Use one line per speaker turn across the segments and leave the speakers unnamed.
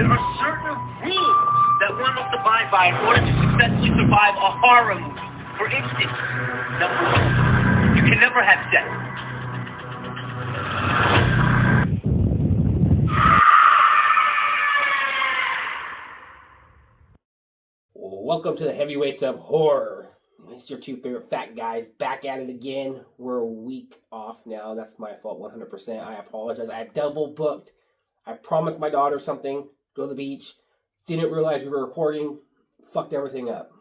There are certain rules that one must abide by in order to successfully survive a horror movie. For instance, number one, you can never have sex.
Welcome to the Heavyweights of Horror. It's your two favorite fat guys back at it again. We're a week off now. That's my fault 100%. I apologize. I double booked. I promised my daughter something, go to the beach. Didn't realize we were recording. Fucked everything up.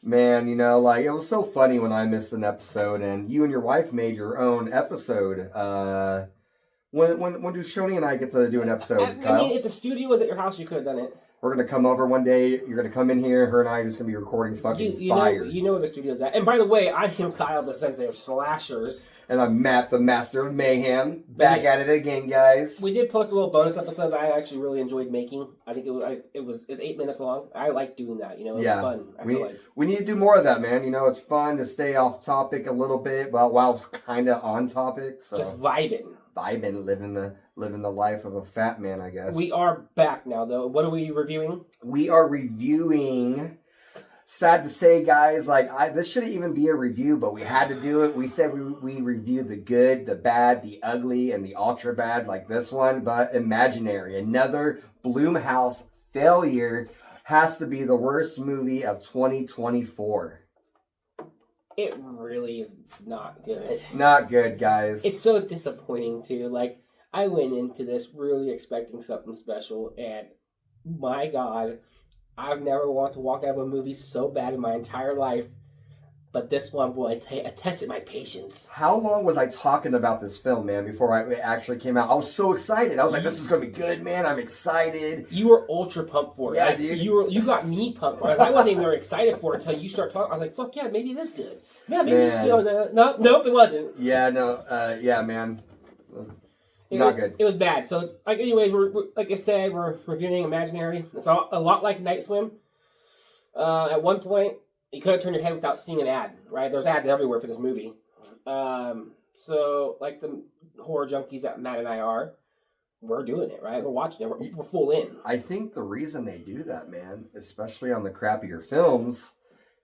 Man, you know, like, it was so funny when I missed an episode, and you and your wife made your own episode. When do Shoni and I get to do an episode, Kyle?
I mean, if the studio was at your house, you could have done it.
We're going to come over one day. You're going to come in here. Her and I are just going to be recording fucking fire.
You know where the studio's at. And by the way, I am Kyle, the sensei of slashers.
And I'm Matt, the master of mayhem. Back at it again, guys.
We did post a little bonus episode that I actually really enjoyed making. I think it was 8 minutes long. I like doing that. You know, it's fun.
We need to do more of that, man. You know, it's fun to stay off topic a little bit while it's kind of on topic. So.
Just vibing.
Living the life of a fat man, I guess.
We are back now, though. What are we reviewing?
We are reviewing. Sad to say, guys, this shouldn't even be a review, but we had to do it. We said we reviewed the good, the bad, the ugly, and the ultra bad, like this one, but Imaginary, another Blumhouse failure, has to be the worst movie of 2024.
It really is not good.
Not good, guys.
It's so disappointing, too. Like, I went into this really expecting something special, and my God, I've never wanted to walk out of a movie so bad in my entire life, but this one, boy, I tested my patience.
How long was I talking about this film, man, before it actually came out? I was so excited. I was like, this is going to be good, man. I'm excited.
You were ultra pumped for it.
Yeah,
like,
dude.
You got me pumped for it. I wasn't even very excited for it until you start talking. I was like, fuck yeah, maybe it is good. Yeah, maybe this is good. Nope, it wasn't.
Yeah, no, yeah, man. Not good.
It was bad. So, anyways, we're like I said, we're reviewing Imaginary. It's a lot like Night Swim. At one point, you couldn't turn your head without seeing an ad, right? There's ads everywhere for this movie. So, like the horror junkies that Matt and I are, we're doing it, right? We're watching it. We're full in.
I think the reason they do that, man, especially on the crappier films,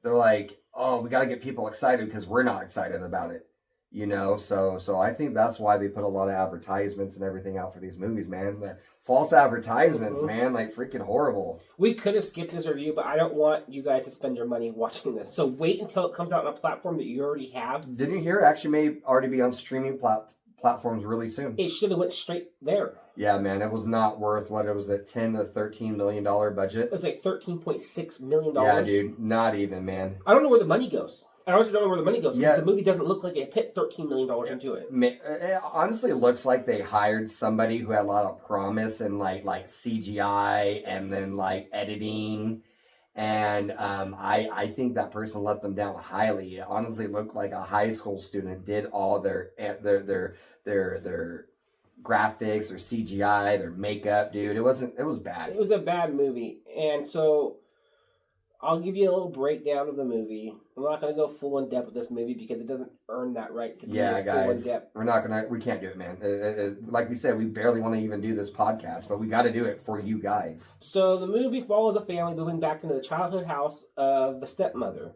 they're like, oh, we got to get people excited because we're not excited about it. You know, so I think that's why they put a lot of advertisements and everything out for these movies, man. The false advertisements, man, like freaking horrible.
We could have skipped this review, but I don't want you guys to spend your money watching this. So wait until it comes out on a platform that you already have.
Didn't you hear it actually may already be on streaming platforms really soon?
It should have went straight there.
Yeah, man, it was not worth what it was at $10 to $13 million budget.
It was like $13.6 million.
Yeah, dude, not even, man.
I don't know where the money goes. I honestly don't know where the money goes because the movie doesn't look like it put $13 million into it.
It honestly looks like they hired somebody who had a lot of promise in like CGI and then like editing, and I think that person let them down highly. It honestly looked like a high school student did all their graphics, their CGI, their makeup, dude. It was bad.
It was a bad movie, and so I'll give you a little breakdown of the movie. I'm not going to go full in depth with this movie because it doesn't earn that right to be full in depth.
We can't do it, man. Like we said, we barely want to even do this podcast, but we got to do it for you guys.
So the movie follows a family moving back into the childhood house of the stepmother.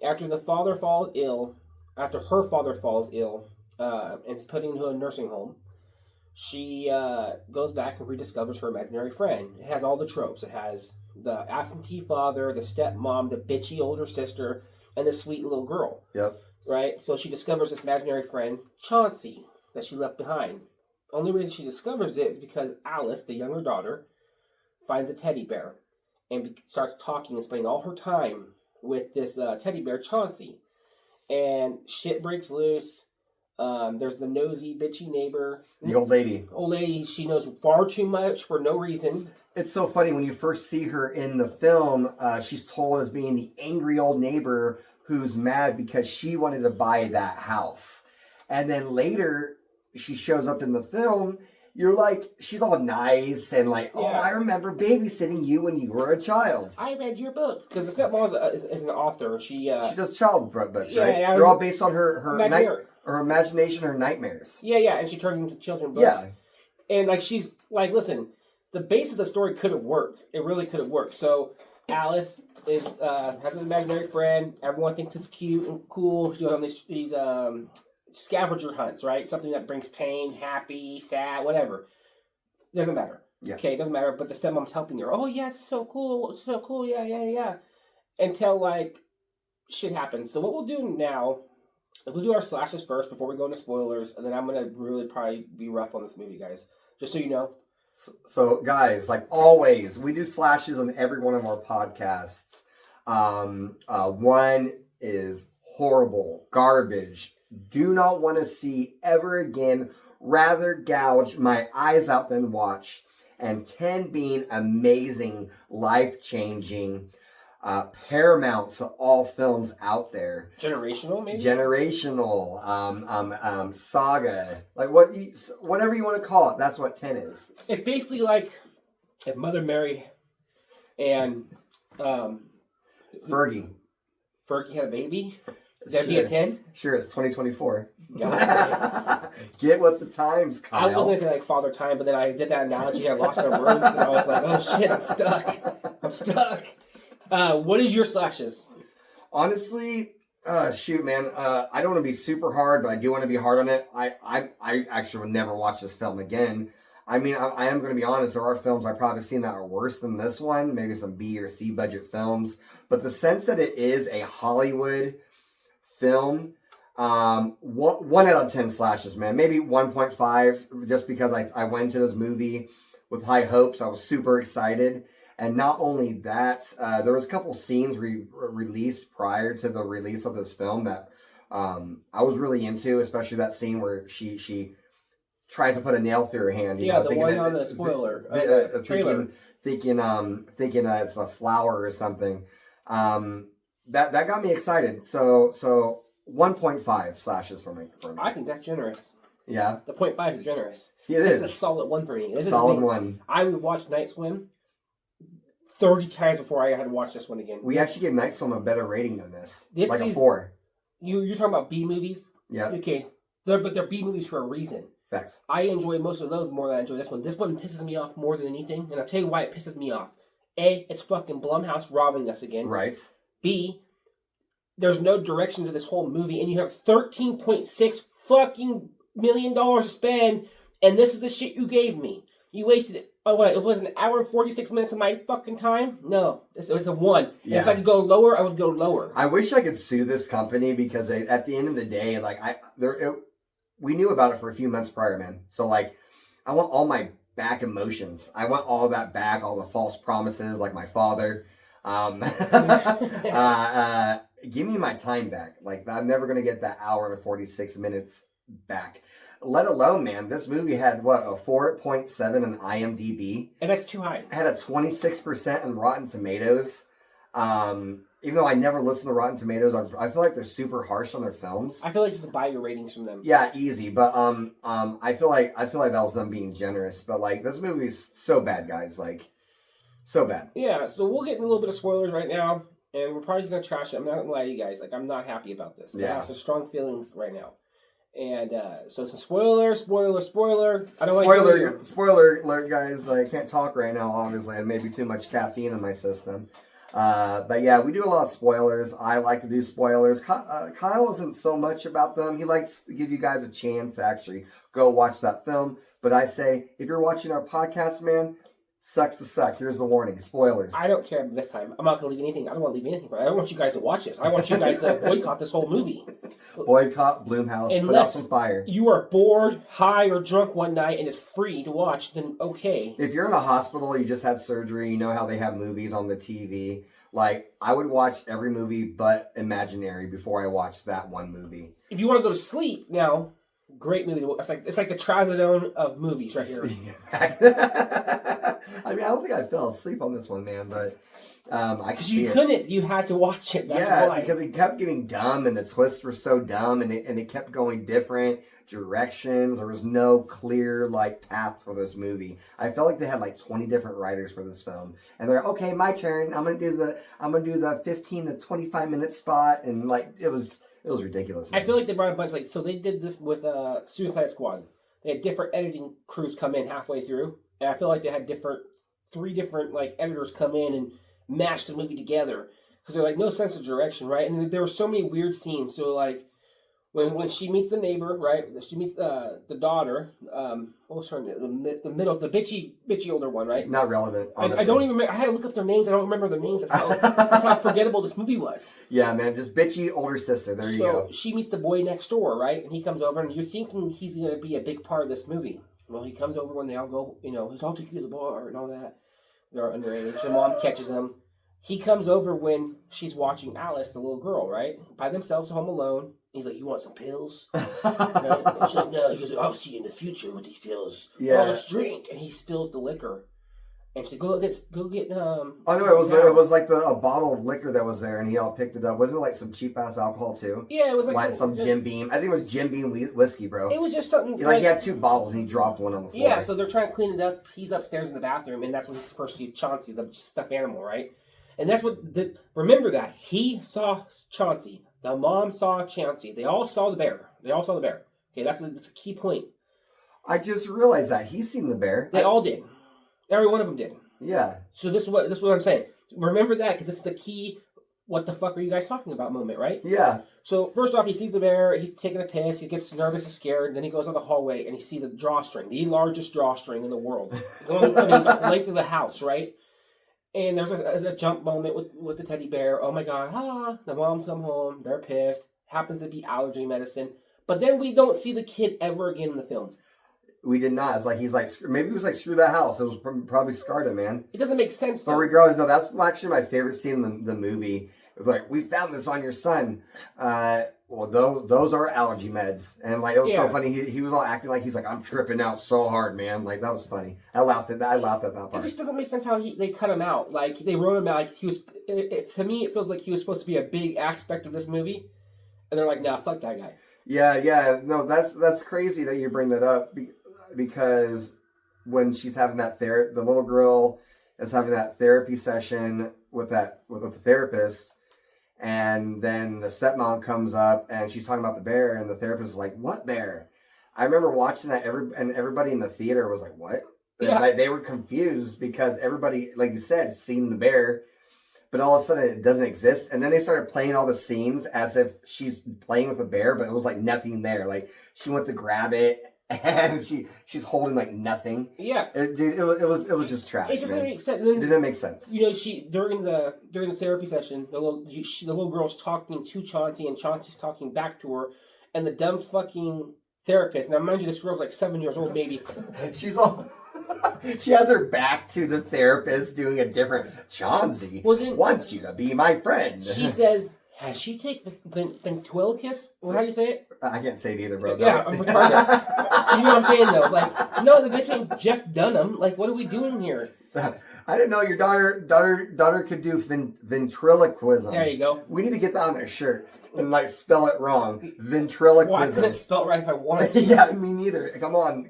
After her father falls ill, and is put into a nursing home, she goes back and rediscovers her imaginary friend. It has all the tropes. It has the absentee father, the stepmom, the bitchy older sister, and the sweet little girl.
Yep.
Right? So she discovers this imaginary friend, Chauncey, that she left behind. Only reason she discovers it is because Alice, the younger daughter, finds a teddy bear and starts talking and spending all her time with this teddy bear, Chauncey. And shit breaks loose. There's the nosy, bitchy neighbor.
The old lady.
Old lady, she knows far too much for no reason.
It's so funny when you first see her in the film, she's told as being the angry old neighbor who's mad because she wanted to buy that house. And then later, she shows up in the film, you're like, she's all nice and like, oh, I remember babysitting you when you were a child.
I read your book. Because the stepmom is an author. She
does child books, right? They're all based on her imagination, her nightmares.
Yeah, and she turned into children's books. Yeah. And like, she's like, listen, the base of the story could have worked. It really could have worked. So Alice is has this imaginary friend. Everyone thinks it's cute and cool. You know, these scavenger hunts, right? Something that brings pain, happy, sad, whatever. Doesn't matter.
Yeah.
Okay, it doesn't matter. But the stepmom's helping her. Oh yeah, it's so cool. Yeah. Until like shit happens. So what we'll do now, we'll do our slashes first before we go into spoilers, and then I'm gonna really probably be rough on this movie, guys. Just so you know.
So guys, like always, we do slashes on every one of our podcasts. One is horrible, garbage, do not want to see ever again, rather gouge my eyes out than watch. And 10 being amazing, life-changing, paramount to all films out there.
Generational, maybe?
Generational, saga, like whatever you want to call it, that's what 10 is.
It's basically like if Mother Mary and
Fergie
had a baby. That'd be a 10?
Sure, it's 2024.
God.
Get with the times, Kyle.
I was going to say like Father Time, but then I did that analogy. I lost my words, and I was like, oh shit, I'm stuck. What is your slashes?
Honestly, shoot, man. I don't want to be super hard, but I do want to be hard on it. I actually would never watch this film again. I mean, I am going to be honest. There are films I've probably seen that are worse than this one. Maybe some B or C budget films. But the sense that it is a Hollywood film, 1 out of 10 slashes, man. Maybe 1.5, just because I went to this movie with high hopes. I was super excited. And not only that, there was a couple scenes released prior to the release of this film that I was really into, especially that scene where she tries to put a nail through her hand. You know,
the one on the spoiler.
Thinking it's a flower or something. That got me excited. So 1.5 slashes for me.
I think that's generous.
Yeah.
The 0.5 is generous.
This
is a solid 1 for me.
Solid 1.
I would watch Night Swim 30 times before I had to watch this one again.
We actually give Night Swim a better rating than this. Like
is,
a 4.
You're talking about B movies?
Yeah.
Okay. But they're B movies for a reason.
Facts.
I enjoy most of those more than I enjoy this one. This one pisses me off more than anything, and I'll tell you why it pisses me off. A, it's fucking Blumhouse robbing us again.
Right.
B, there's no direction to this whole movie, and you have $13.6 fucking million to spend, and this is the shit you gave me. You wasted it. Oh, what? It was an hour and 46 minutes of my fucking time? No. It's a 1.
Yeah.
If I could go lower, I would go lower.
I wish I could sue this company because at the end of the day, like we knew about it for a few months prior, man. So like, I want all my back emotions. I want all that back, all the false promises, like my father. Give me my time back. Like, I'm never gonna get that hour and 46 minutes back. Let alone, man, this movie had, a 4.7 on IMDb.
And that's too high.
It had a 26% on Rotten Tomatoes. Even though I never listen to Rotten Tomatoes, I feel like they're super harsh on their films.
I feel like you can buy your ratings from them.
Yeah, easy. But I feel like that was them being generous. But like, this movie's so bad, guys. Like, so bad.
Yeah, so we'll get in a little bit of spoilers right now, and we're probably just gonna trash it. I'm not gonna lie to you guys. Like, I'm not happy about this.
Yeah.
I have some strong feelings right now. And so some spoiler. I don't
Spoiler alert, guys. I can't talk right now, obviously. I had maybe too much caffeine in my system. But yeah, we do a lot of spoilers. I like to do spoilers. Kyle isn't so much about them. He likes to give you guys a chance to actually go watch that film. But I say, if you're watching our podcast, man, sucks to suck. Here's the warning. Spoilers.
I don't care this time. I'm not going to leave anything. I don't want to leave anything. I don't want you guys to watch this. I want you guys to boycott this whole movie.
Boycott Blumhouse. Put out some fire.
You are bored, high, or drunk one night and it's free to watch, then okay.
If you're in a hospital, you just had surgery, you know how they have movies on the TV. Like, I would watch every movie but Imaginary before I watched that one movie.
If you want to go to sleep now, great movie. It's like the Trazodone of movies right here.
I mean, I don't think I fell asleep on this one, man, but I could see it.
Couldn't. You had to watch it. That's why.
Because it kept getting dumb, and the twists were so dumb, and it kept going different directions. There was no clear path for this movie. I felt like they had 20 different writers for this film, and they're okay. My turn. I'm gonna do the 15 to 25 minute spot, and it was ridiculous. Man.
I feel like they brought a bunch so they did this with Suicide Squad. They had different editing crews come in halfway through. And I feel like they had different 3 different like editors come in and mash the movie together because they're like no sense of direction, right? And there were so many weird scenes. So like when she meets the neighbor, right? She meets the daughter. What was her name? The middle, the bitchy older one, right?
Not relevant.
I don't even remember. I had to look up their names. I don't remember their names. That's how forgettable this movie was.
Yeah, man, just bitchy older sister. There you go.
So she meets the boy next door, right? And he comes over, and you're thinking he's going to be a big part of this movie. Well, he comes over when they all go, he's all take you to the bar and all that. They're underage. The mom catches him. He comes over when she's watching Alice, the little girl, right? By themselves, home alone. He's like, "You want some pills?" Right? And she's like, "No." He goes, "I'll see you in the future with these pills.
Yeah.
Oh, let's drink." And he spills the liquor. And she said, "Go get."
Oh no, it was like a bottle of liquor that was there, and he all picked it up. Wasn't it like some cheap ass alcohol too?
Yeah, it was like
some Jim Beam. I think it was Jim Beam whiskey, bro.
It was just something
Like he had 2 bottles and he dropped one on the floor.
Yeah, so they're trying to clean it up. He's upstairs in the bathroom, and that's when he first sees Chauncey, the stuffed animal, right? And that's what remember that he saw Chauncey. The mom saw Chauncey. They all saw the bear. Okay, that's a key point.
I just realized that he's seen the bear.
They all did. Every one of them did.
Yeah.
So this is what I'm saying. Remember that because it's the key. What the fuck are you guys talking about? Moment, right?
Yeah.
So first off, he sees the bear. He's taking a piss. He gets nervous and scared. And then he goes on the hallway and he sees a drawstring, the largest drawstring in the world, going the length of the house, right? And there's a jump moment with the teddy bear. Oh my god, the moms come home. They're pissed. Happens to be allergy medicine. But then we don't see the kid ever again in the film.
We did not. It's like maybe he was like, screw that house. It was probably scarred him, man.
It doesn't make sense.
But regardless, no, that's actually my favorite scene in the movie. It was like, we found this on your son. Well, those are allergy meds. And like, it was so funny. He was all acting like he's like, I'm tripping out so hard, man. Like, that was funny. I laughed at that part.
It just doesn't make sense how they cut him out. Like, they wrote him out like he was, to me, it feels like he was supposed to be a big aspect of this movie. And they're like, nah, fuck that guy.
Yeah. No, that's crazy that you bring that up because when she's having that the little girl is having that therapy session with the therapist, and then the stepmom comes up and she's talking about the bear, and the therapist is like, "What bear?" I remember watching that, everybody in the theater was like, "What?"
Yeah.
Like, they were confused because everybody, like you said, seen the bear, but all of a sudden it doesn't exist. And then they started playing all the scenes as if she's playing with a bear, but it was like nothing there. Like she went to grab it and she's holding like nothing.
Yeah,
Dude, it was just trash.
it doesn't
man.
make sense.
It didn't make sense.
She during the therapy session, the little girl's talking to Chauncey, and Chauncey's talking back to her, and the dumb fucking therapist. Now, mind you, this girl's like 7 years old, maybe.
She's all. She has her back to the therapist doing a different. Chauncey wants you to be my friend.
She says, "Has she taken ventriloquist?" Well, how do you say it?
I can't say it either, bro.
Yeah, I'm retarded. You know what I'm saying, though? Like, no, the bitch ain't Jeff Dunham. Like, what are we doing here?
I didn't know your daughter could do ventriloquism.
There you go.
We need to get that on a shirt and like spell it wrong. Ventriloquism.
Well, I couldn't spell it right if I wanted to.
Yeah, me neither. Come on.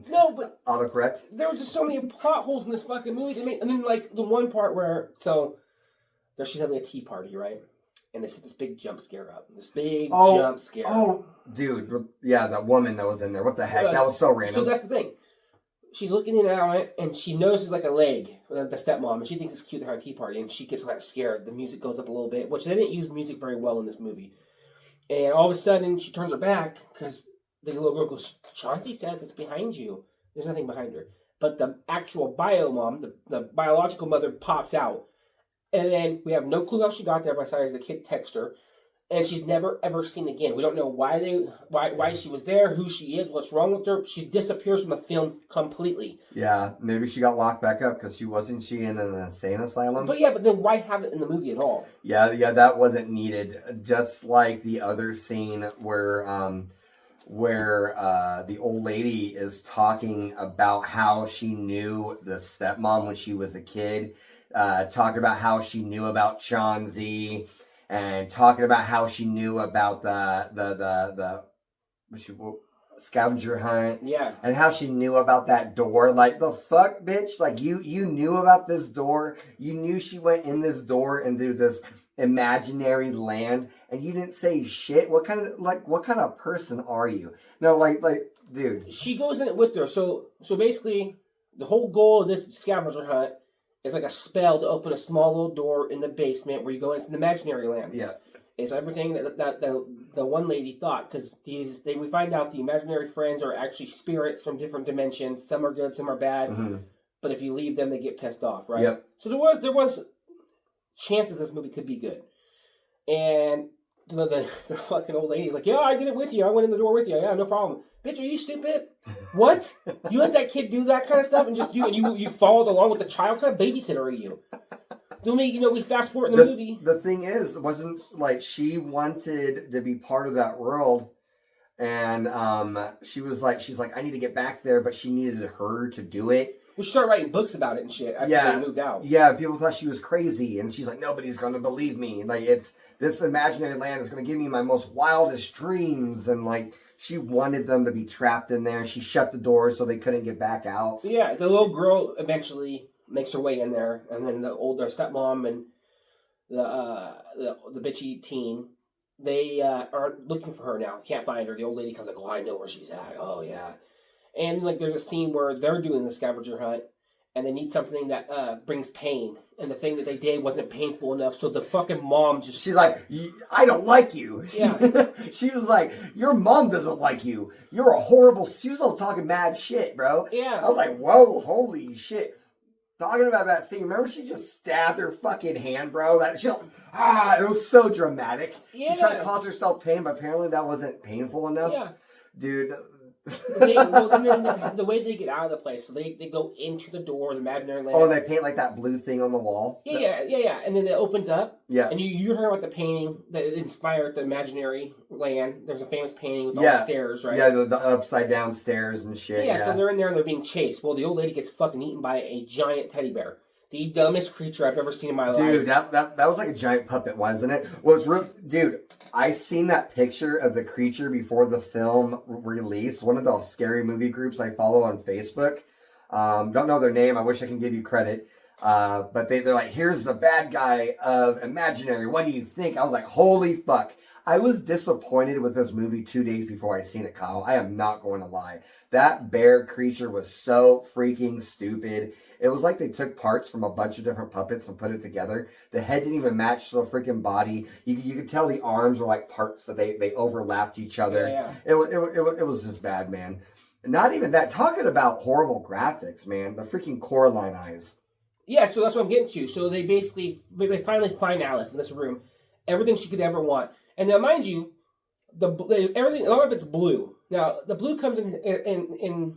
No, but
autocorrect.
There were just so many plot holes in this fucking movie. And then like the one part where she's having a tea party, right? And they set this big jump scare up. Jump scare.
Oh, dude. Yeah, that woman that was in there. What the heck? That was so random.
So that's the thing. She's looking in on it, and she notices like a leg, the stepmom, and she thinks it's cute to have a tea party, and she gets kind of scared. The music goes up a little bit, which they didn't use music very well in this movie. And all of a sudden, she turns her back, because the little girl goes, "Chauncey says it's behind you." There's nothing behind her. But the actual bio mom, the biological mother, pops out. And then we have no clue how she got there besides the kid text her. And she's never, ever seen again. We don't know why she was there, who she is, what's wrong with her. She disappears from the film completely.
Yeah, maybe she got locked back up because wasn't she in an insane asylum?
But then why have it in the movie at all?
Yeah, that wasn't needed. Just like the other scene where the old lady is talking about how she knew the stepmom when she was a kid, talking about how she knew about Chauncey, and talking about how she knew about the scavenger hunt.
Yeah.
And how she knew about that door. Like, the fuck, bitch? Like, you knew about this door. You knew she went in this door into this imaginary land, and you didn't say shit. What kind of person are you? No, like, dude.
She goes in it with her. So basically, The whole goal of this scavenger hunt is like a spell to open a small little door in the basement where you go into the imaginary land.
Yeah.
It's everything that the one lady thought, because we find out the imaginary friends are actually spirits from different dimensions. Some are good, some are bad.
Mm-hmm.
But if you leave them, they get pissed off, right?
Yep.
So there was chances this movie could be good, and the fucking old lady's like, yeah, I did it with you. I went in the door with you. Yeah, no problem. Bitch, are you stupid? What? You let that kid do that kind of stuff and just you followed along with the child? What kind of babysitter are you? We fast forward in the movie.
The thing is, wasn't like she wanted to be part of that world, and she's like, I need to get back there, but she needed her to do it.
We started writing books about it and shit after they moved out.
Yeah, people thought she was crazy, and she's like, nobody's going to believe me. Like, this imaginary land is going to give me my most wildest dreams, and like, she wanted them to be trapped in there. She shut the door so they couldn't get back out.
Yeah, the little girl eventually makes her way in there, and then the older stepmom and the bitchy teen, they are looking for her now. Can't find her. The old lady comes like, oh, I know where she's at. Oh yeah. And like, there's a scene where they're doing the scavenger hunt, and they need something that brings pain. And the thing that they did wasn't painful enough, so the fucking mom just...
She's like, I don't like you.
Yeah.
She was like, your mom doesn't like you. You're a horrible... She was all talking mad shit, bro.
Yeah.
I was like, whoa, holy shit. Talking about that scene, remember she just stabbed her fucking hand, bro? It was so dramatic.
Yeah.
She tried to cause herself pain, but apparently that wasn't painful enough.
Yeah.
Dude...
And then the way they get out of the place, so they go into the door, the imaginary land.
Oh, and they paint like that blue thing on the wall.
Yeah. And then it opens up.
Yeah.
And you heard about the painting that inspired the imaginary land. There's a famous painting with all the stairs, right?
Yeah, the upside down stairs and shit.
Yeah, so they're in there and they're being chased. Well, the old lady gets fucking eaten by a giant teddy bear. The dumbest creature I've ever seen in my life.
Dude, that was like a giant puppet, wasn't it? Dude, I seen that picture of the creature before the film released. One of the scary movie groups I follow on Facebook. Don't know their name. I wish I can give you credit. But they're like, here's the bad guy of Imaginary. What do you think? I was like, holy fuck. I was disappointed with this movie 2 days before I seen it, Kyle. I am not going to lie. That bear creature was so freaking stupid. It was like they took parts from a bunch of different puppets and put it together. The head didn't even match the freaking body. You could tell the arms were like parts that they overlapped each other.
Yeah.
It was just bad, man. Not even that. Talking about horrible graphics, man. The freaking Coraline eyes.
Yeah, so that's what I'm getting to. So they finally find Alice in this room. Everything she could ever want. And now, mind you, everything, a lot of it's blue. Now, the blue comes in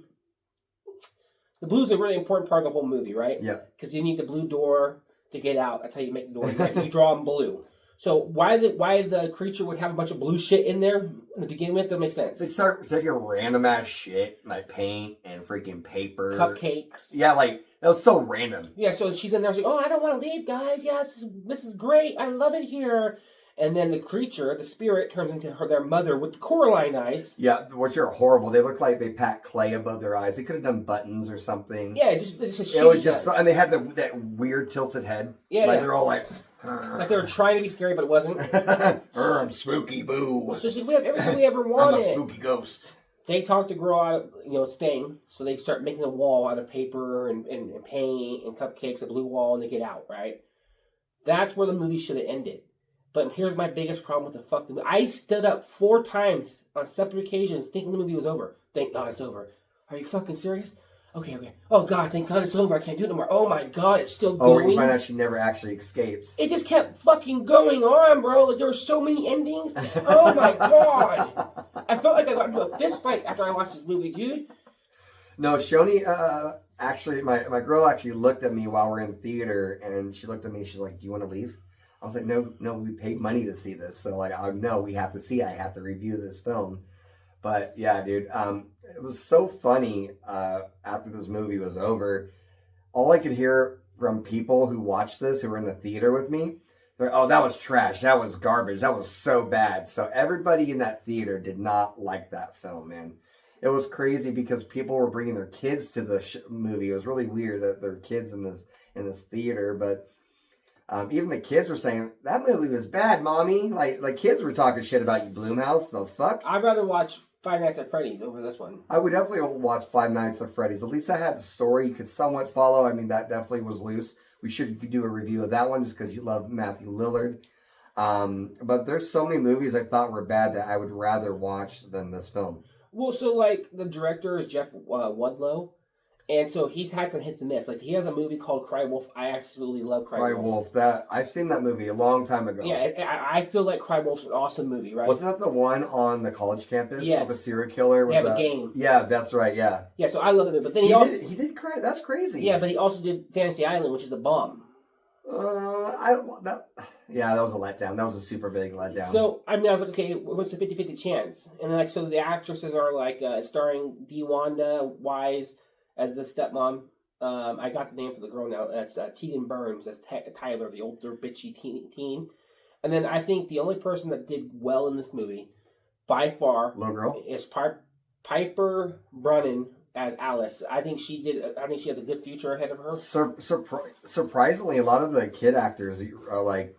the blue's a really important part of the whole movie, right?
Yeah.
Because you need the blue door to get out. That's how you make the door. You draw them blue. So why the creature would have a bunch of blue shit in there in the beginning with, that makes sense.
They start taking random ass shit, like paint and freaking paper.
Cupcakes.
Yeah, like, that was so random.
Yeah, so she's in there, she's like, oh, I don't want to leave, guys. Yeah, this is great. I love it here. And then the creature, the spirit, turns into their mother with the Coraline eyes.
Yeah, which are horrible. They look like they packed clay above their eyes. They could have done buttons or something.
Yeah, it's just
it was just, and they had that weird tilted head.
Yeah,
like they're all like
they were trying to be scary, but it wasn't.
I'm spooky, boo.
It's just we have everything we ever wanted.
I'm a spooky ghost.
They talk the girl out of, staying, so they start making a wall out of paper and paint and cupcakes, a blue wall, and they get out, right? That's where the movie should have ended. But here's my biggest problem with the fucking movie. I stood up 4 times on separate occasions thinking the movie was over. Thank God it's over. Are you fucking serious? Okay. Oh God, thank God it's over. I can't do it no more. Oh my God, it's still going.
Oh, you find out she never actually escapes.
It just kept fucking going on, bro. Like, there were so many endings. Oh my God. I felt like I got into a fist fight after I watched this movie, dude.
No, Shoni, actually, my girl actually looked at me while we're in theater, and she looked at me, she's like, do you want to leave? I was like, no, we paid money to see this. So, like, I know we have to see it. I have to review this film. But, yeah, dude, it was so funny after this movie was over. All I could hear from people who watched this, who were in the theater with me, they're like, oh, that was trash. That was garbage. That was so bad. So everybody in that theater did not like that film, man. It was crazy because people were bringing their kids to the movie. It was really weird that there were kids in this theater, but... even the kids were saying, that movie was bad, Mommy. Like kids were talking shit about you, Blumhouse. The fuck?
I'd rather watch Five Nights at Freddy's over this one.
I would definitely watch Five Nights at Freddy's. At least that had a story you could somewhat follow. I mean, that definitely was loose. We should do a review of that one just because you love Matthew Lillard. But there's so many movies I thought were bad that I would rather watch than this film.
Well, so like the director is Jeff Wadlow, and so he's had some hits and miss. Like he has a movie called Cry Wolf. I absolutely love Cry Wolf.
That I've seen that movie a long time ago.
Yeah, I feel like Cry Wolf's an awesome movie, right?
Wasn't that the one on the college campus?
Yes.
With the serial killer?
They have a game.
Yeah, that's right. Yeah.
Yeah, so I love it. But then
he did cry. That's crazy.
Yeah, but he also did Fantasy Island, which is a bomb.
That was a letdown. That was a super big letdown.
So, I mean, I was like, okay, what's the 50-50 chance? And like, so the actresses are like, starring DeWanda Wise as the stepmom. I got the name for the girl now. That's Tegan Burns as Tyler, the older bitchy teen. And then I think the only person that did well in this movie, by far,
little girl,
is Piper Brunnan as Alice. I think she has a good future ahead of her.
Surprisingly, a lot of the kid actors are like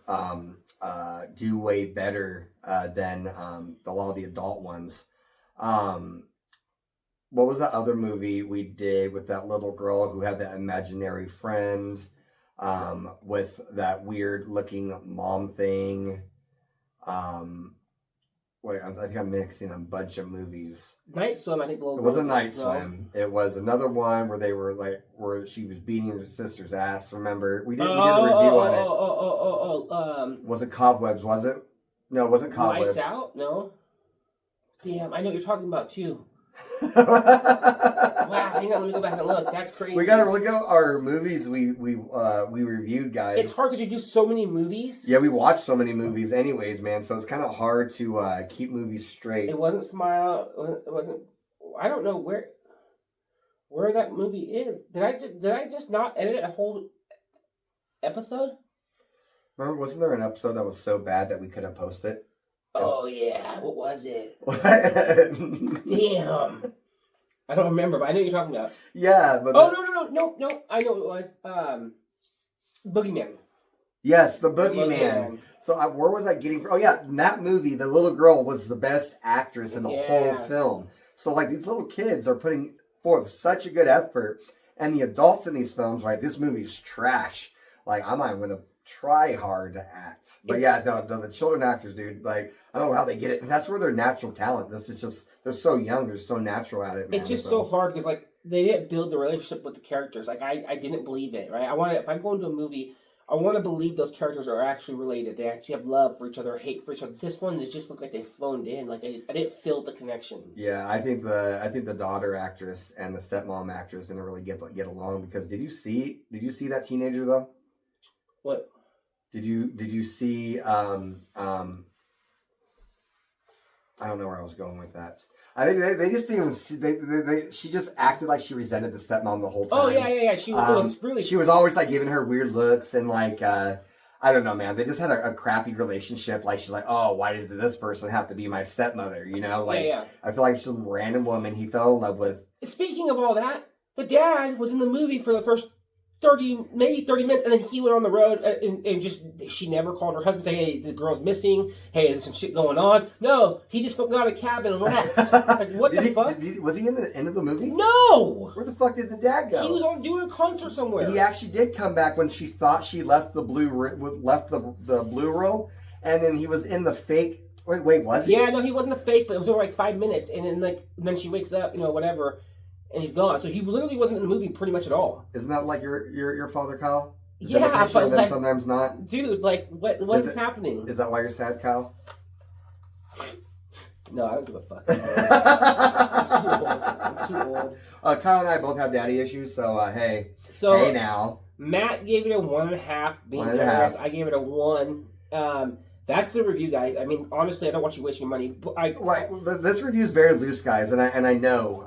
do way better than a lot of the adult ones. What was that other movie we did with that little girl who had that imaginary friend with that weird looking mom thing? Wait, I think I'm mixing a bunch of movies.
Night Swim, I think.
It wasn't Night Swim. It was another one where they were like, where she was beating her sister's ass. Remember, we did a review on it. Was it Cobwebs? Was it? No, it wasn't Cobwebs.
Lights Out? No. Damn, I know what you're talking about too. Wow, hang on, let me go back and look. That's crazy.
We gotta look at our movies we reviewed, guys.
It's hard because you do so many movies.
Yeah, we watch so many movies anyways, man. So it's kind of hard to keep movies straight.
It wasn't Smile. It wasn't. I don't know where that movie is. Did I just not edit a whole episode?
Remember, wasn't there an episode that was so bad that we couldn't post it?
Oh yeah, what was it?
What?
Damn. I don't remember, but I know what you're talking about.
Yeah, but
no. I know what it was. Boogeyman.
Yes, the Boogeyman. So where was I getting from? Oh yeah, in that movie, the little girl was the best actress in the whole film. So like these little kids are putting forth such a good effort, and the adults in these films, right? This movie's trash. Like I'm not going to try hard to act, but yeah, no, the children actors, dude. Like I don't know how they get it. That's where their natural talent. This is just they're so young, they're so natural at it. Man.
It's just so hard because like they didn't build the relationship with the characters. Like I didn't believe it. Right? If I go into a movie, I want to believe those characters are actually related. They actually have love for each other, hate for each other. This one is just look like they phoned in. Like I didn't feel the connection.
Yeah, I think the daughter actress and the stepmom actress didn't really get along because did you see that teenager though?
What?
Did you see I don't know where I was going with that. I think they just didn't even see, she just acted like she resented the stepmom the whole time.
Oh yeah. She was really.
She was always like giving her weird looks and like I don't know, man. They just had a crappy relationship. Like she's like, oh, why does this person have to be my stepmother? You know, like
yeah.
I feel like some random woman he fell in love with.
Speaking of all that, the dad was in the movie for the first 30 minutes, and then he went on the road and just, she never called her husband saying, hey, the girl's missing, hey, there's some shit going on. No, he just got a cabin and left. Like, what the fuck?
Was he in the end of the movie?
No!
Where the fuck did the dad go?
He was doing a concert somewhere.
He actually did come back when she thought she left the blue roll, and then he was in the fake. Wait, was he?
Yeah, no, he wasn't a fake, but it was over like 5 minutes, and then she wakes up, whatever. And he's gone. So he literally wasn't in the movie pretty much at all.
Isn't that like your father, Kyle? Is
yeah,
that
but like,
sometimes not.
Dude, like what is happening?
Is that why you're sad, Kyle?
No, I don't give a fuck. I'm too old.
Kyle and I both have daddy issues, so hey.
So
hey now.
Matt gave it a 1.5. Being
1.5.
generous, I gave it a 1. That's the review, guys. I mean, honestly, I don't want you wasting your money.
Right. This review is very loose, guys, and I know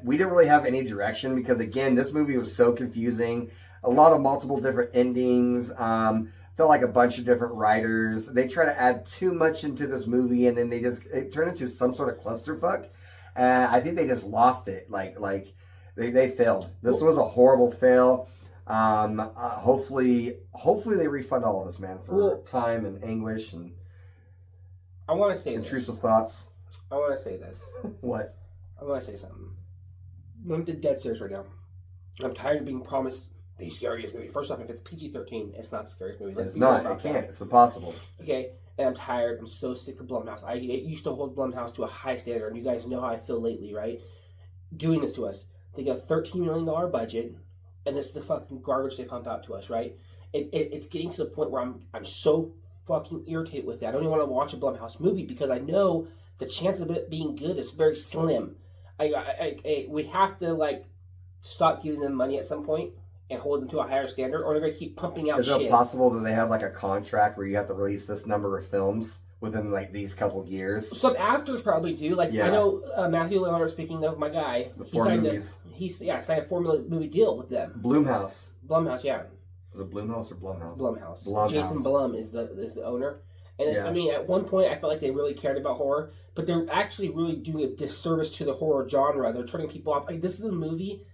we didn't really have any direction because again, this movie was so confusing. A lot of multiple different endings. Felt like a bunch of different writers. They try to add too much into this movie, and then it turned into some sort of clusterfuck. I think they just lost it. Like they failed. This was a horrible fail. Hopefully they refund all of us, man, for time and anguish and
I want to say
intrusive thoughts.
I want to say this.
What?
I want to say something. I'm dead serious right now. I'm tired of being promised the scariest movie. First off, if it's PG-13, it's not the scariest movie.
It's not. It can't. It's impossible.
Okay, and I'm tired. I'm so sick of Blumhouse. I used to hold Blumhouse to a high standard, and you guys know how I feel lately, right? Doing this to us. They got a $13 million budget, and this is the fucking garbage they pump out to us, right? It's getting to the point where I'm so fucking irritated with it. I don't even want to watch a Blumhouse movie because I know the chance of it being good is very slim. We have to like stop giving them money at some point and hold them to a higher standard, or they're going to keep pumping out shit.
Is it possible that they have like a contract where you have to release this number of films within like these couple of years?
Some actors probably do. Like I know Matthew Lillard, speaking of my guy,
he signed a
4 movie deal with them.
Blumhouse,
yeah.
Was it Blumhouse or Blumhouse?
It's Blumhouse. Jason Blum is the owner. And I mean, at one point, I felt like they really cared about horror, but they're actually really doing a disservice to the horror genre. They're turning people off. Like, this is a movie.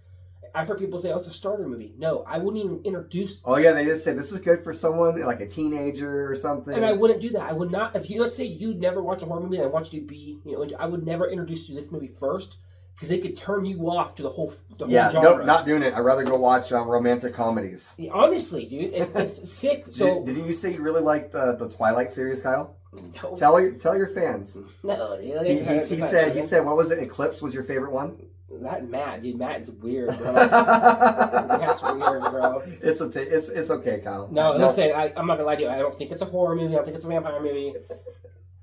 I've heard people say, "Oh, it's a starter movie." No, I wouldn't even introduce.
Oh yeah, they just said this is good for someone like a teenager or something.
And I wouldn't do that. I would not. If you let's say you'd never watch a horror movie, and I want you to be, I would never introduce you to this movie first because they could turn you off to the whole genre.
Nope, not doing it. I'd rather go watch romantic comedies.
Yeah, honestly, dude, it's sick. So
did you say you really liked the Twilight series, Kyle?
No.
Tell your fans.
No,
he said what was it? Eclipse was your favorite one?
That and Matt, dude. Matt's weird, bro. Matt's weird, bro.
It's okay, Kyle.
No, listen, I'm not gonna lie to you. I don't think it's a horror movie. I don't think it's a vampire movie.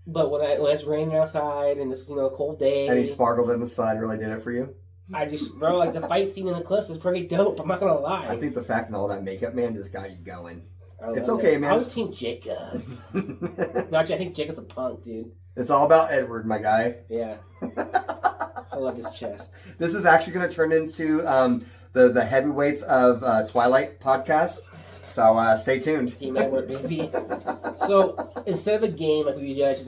But when it's raining outside and it's cold day,
and he sparkled in the sun, really did it for you.
I just, bro, like the fight scene in Eclipse is pretty dope. I'm not gonna lie.
I think the fact and all that makeup, man, just got you going. It's
love
okay,
it.
man.
I was Team Jacob. No, actually, I think Jacob's a punk, dude.
It's all about Edward, my guy.
Yeah. I love his chest.
This is actually going to turn into the heavyweights of Twilight podcast. So stay tuned.
Team Edward, baby. So instead of a game like we usually do,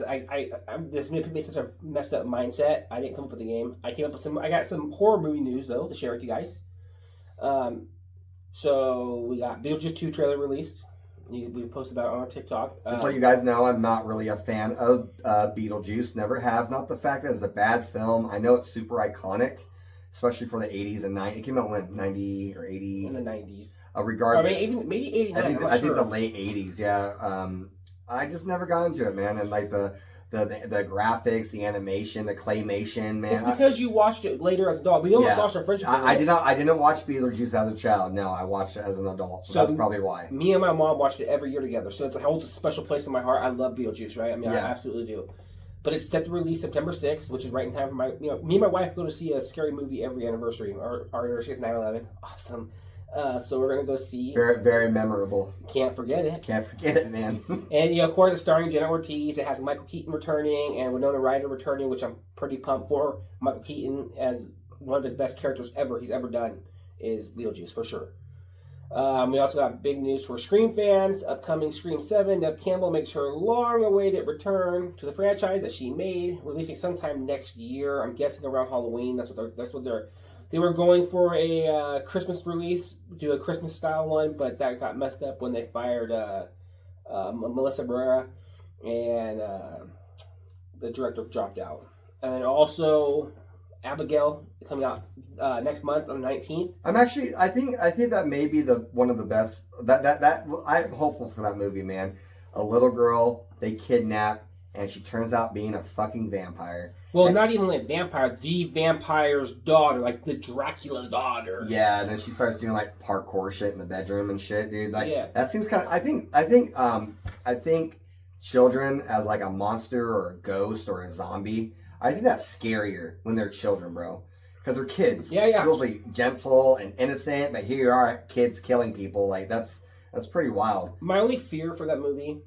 this put me in such a messed up mindset. I didn't come up with a game. I came up with I got some horror movie news though to share with you guys. So we got Beetlejuice 2 trailer released. We posted about it on our TikTok.
Just so you guys know, I'm not really a fan of Beetlejuice. Never have. Not the fact that it's a bad film. I know it's super iconic, especially for the 80s and 90s. It came out when? 90 or 80?
In the 90s.
Regardless.
Maybe 89.
I think the late 80s, yeah. I just never got into it, man. And like the graphics, the animation, the claymation, man.
It's because you watched it later as a dog. We almost lost our friendship.
I didn't watch Beetlejuice as a child. No, I watched it as an adult. So that's probably why.
Me and my mom watched it every year together. So it holds a special place in my heart. I love Beetlejuice, right? I mean, I absolutely do. But it's set to release September 6th, which is right in time for me and my wife go to see a scary movie every anniversary. Our anniversary is 9/11. Awesome. So we're gonna go see.
Very, very memorable.
Can't forget it.
Can't forget it, man.
And of course, it's starring Jenna Ortiz. It has Michael Keaton returning and Winona Ryder returning, which I'm pretty pumped for. Michael Keaton as one of his best characters he's ever done is Beetlejuice for sure. We also got big news for Scream fans. Upcoming Scream 7. Neve Campbell makes her long-awaited return to the franchise that she made, releasing sometime next year. I'm guessing around Halloween. They were going for a Christmas release, do a Christmas style one, but that got messed up when they fired Melissa Barrera and the director dropped out. And then also Abigail coming out next month on the 19th.
I think that may be one of the best. That I'm hopeful for that movie, man. A little girl they kidnap and she turns out being a fucking vampire.
Well, not even like a vampire, the vampire's daughter, like the Dracula's daughter.
Yeah, and then she starts doing like parkour shit in the bedroom and shit, dude. Like that seems kind of. I think children as like a monster or a ghost or a zombie. I think that's scarier when they're children, bro. Because they're kids.
Yeah.
Totally gentle and innocent, but here you are, kids killing people. Like that's pretty wild.
My only fear for that movie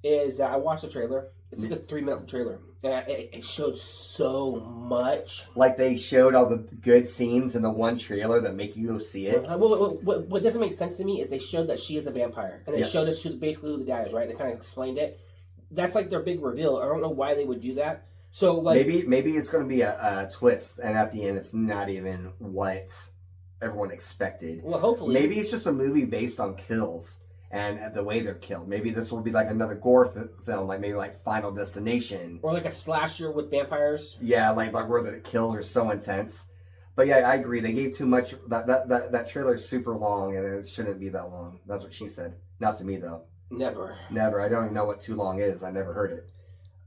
is that I watched the trailer. It's like a 3-minute trailer. And it showed so much.
Like they showed all the good scenes in the one trailer that make you go see it.
What doesn't make sense to me is they showed that she is a vampire. And they showed us basically who the guy is, right? They kind of explained it. That's like their big reveal. I don't know why they would do that. So like
maybe it's going to be a twist. And at the end, it's not even what everyone expected.
Well, hopefully.
Maybe it's just a movie based on kills. and the way they're killed. Maybe this will be like another gore film, like maybe like Final Destination.
Or like a slasher with vampires.
Yeah, like where the kills are so intense. But yeah, I agree. They gave too much. That trailer's super long, and it shouldn't be that long. That's what she said. Not to me though.
Never.
I don't even know what too long is. I never heard it.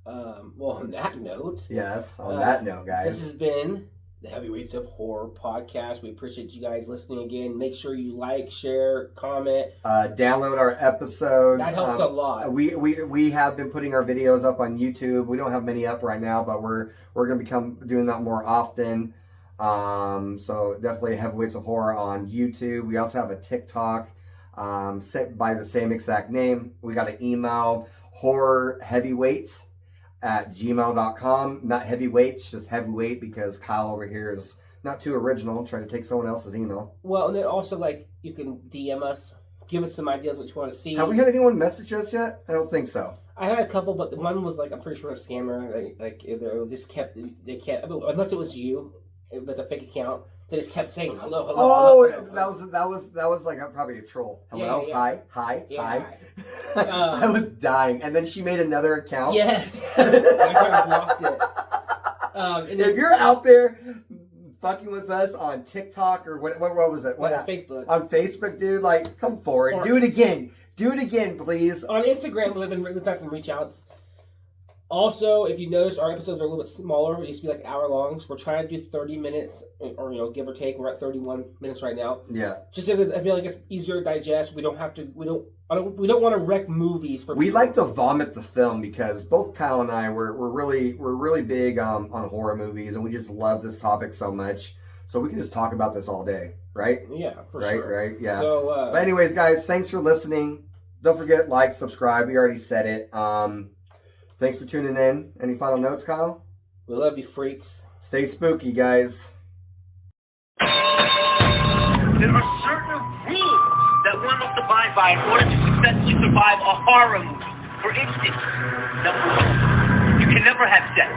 Well, on that note.
Yes, on that note, guys.
This has been the Heavyweights of Horror podcast. We appreciate you guys listening again. Make sure you like, share, comment.
Download our episodes.
That helps a lot.
We have been putting our videos up on YouTube. We don't have many up right now, but we're going to become doing that more often. So definitely Heavyweights of Horror on YouTube. We also have a TikTok set by the same exact name. We got an email, horrorheavyweights@gmail.com. Not heavyweights, just heavyweight, because Kyle over here is not too original, trying to take someone else's email.
Well, and then also, like, you can DM us, give us some ideas what you want to see.
Have we had anyone message us yet? I don't think so.
I had a couple, but one was like, I'm pretty sure a scammer. They kept, unless it was you with a fake account, they just kept saying hello.
Oh,
hello.
that was like probably a troll. Hello,
yeah.
hi.
Hi.
I was dying, and then she made another account.
Yes, I kind of blocked it. And then,
If you're out there fucking with us on TikTok or what was it?
It's Facebook.
On Facebook, dude, like, come forward,
Or-
do it again, please.
On Instagram, we've had some reach outs. Also, if you notice, our episodes are a little bit smaller. It used to be like an hour long, so we're trying to do 30 minutes, or give or take. We're at 31 minutes right now.
Yeah,
Just because I feel like it's easier to digest. We don't have to. We don't want to wreck movies for.
we
people.
like to vomit the film because both Kyle and I we're really big on horror movies, and we just love this topic so much. So we can just talk about this all day, right?
Yeah, for
right,
sure.
Right, yeah.
So,
but anyways, guys, thanks for listening. Don't forget, like, subscribe. We already said it. Thanks for tuning in. Any final notes, Kyle?
we love you, freaks.
Stay spooky, guys.
There are certain rules that one must abide by in order to successfully survive a horror movie. For instance, number one, you can never have sex.